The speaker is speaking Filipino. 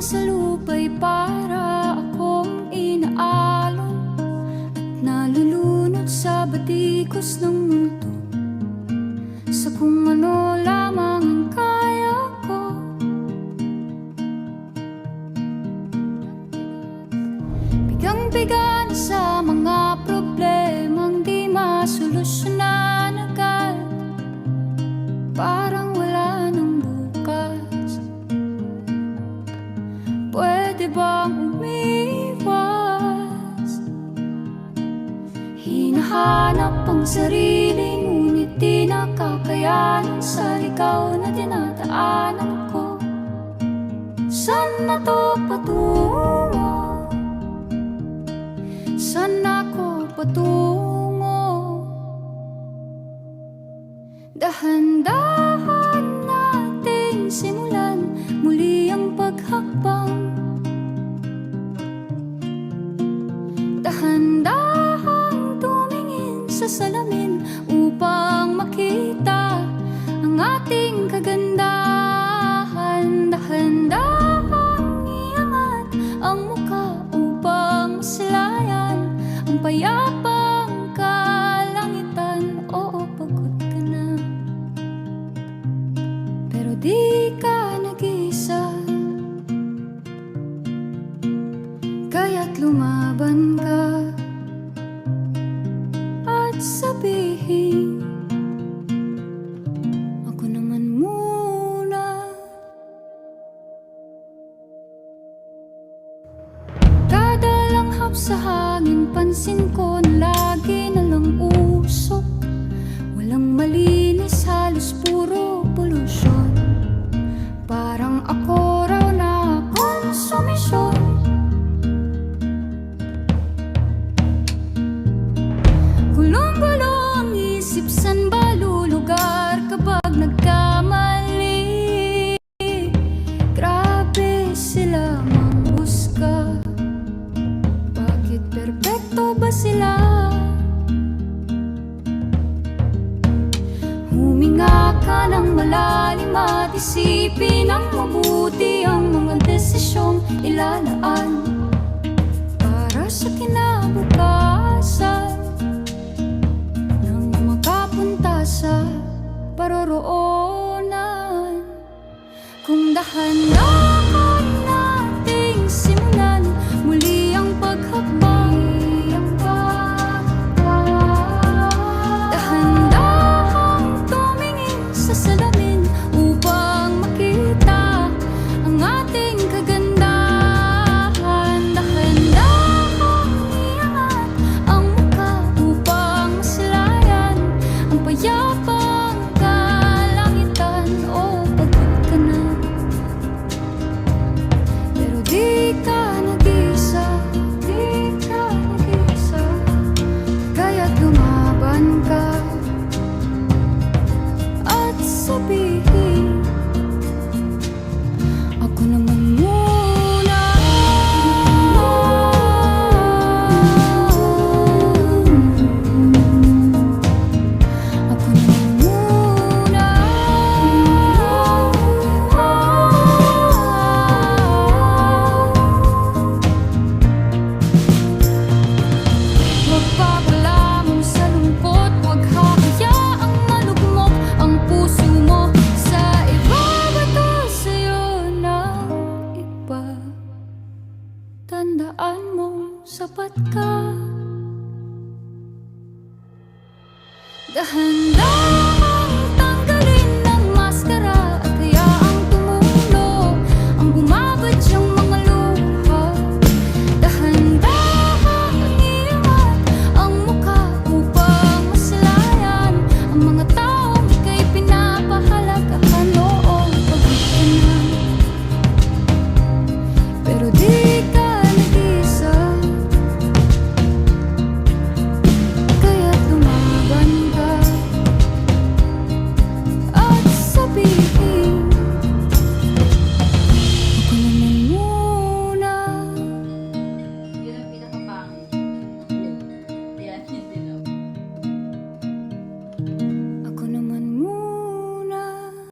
sa lupa'y para akong inaalon at nalulunod sa batikos ng mundo, sa kung ano lamang ang kaya ko. Bigang-biga na sa mga problemang di masolusyonan agad, parang wala nang bukas. Pwede bang umiwas? Hinahanap ang sarili, ngunit di nakakayanan sa ligaw na dinadaanan ko. Saan na to patungo? Saan ako patungo? Dahan-dahan nating simulan muli ang paghakbang. Dahan-dahang tumingin sa salamin upang makita ang ating kagandahan. Dahan-dahang iangat ang mukha upang maslayan ang payapang kalangitan. Oo, pagod ka na, pero di ka nag-iisa, kaya't lumaban ka at sabihin, ako naman muna. Kada langhap sa hangin, pansin ko na lagi na lang usok. Walang malinis, halos puro polusyon. Parang ako raw na konsumisyon. Gulong-gulo ang isip, san ba lulugar kapag nagkamali? Grabe sila manghusga, bakit perpekto ba sila? Huminga ka ng malalim at isipin ng mabuti ang mga desisyong ilalaan para sa kinabukasan, nang makapunta sa paroroonan. Kung dahan-dahan nating simulan muli ang paghakbang, dahan-dahang tumingin sa salamin upang makita ang ating kagandahan. Dahan-dahang iangat ang mukha upang maslayan ang payapang kalangitan. O, pagod ka na, pero di ka nag-iisa, di ka nag-iisa, kaya't lumaban ka at sabihin,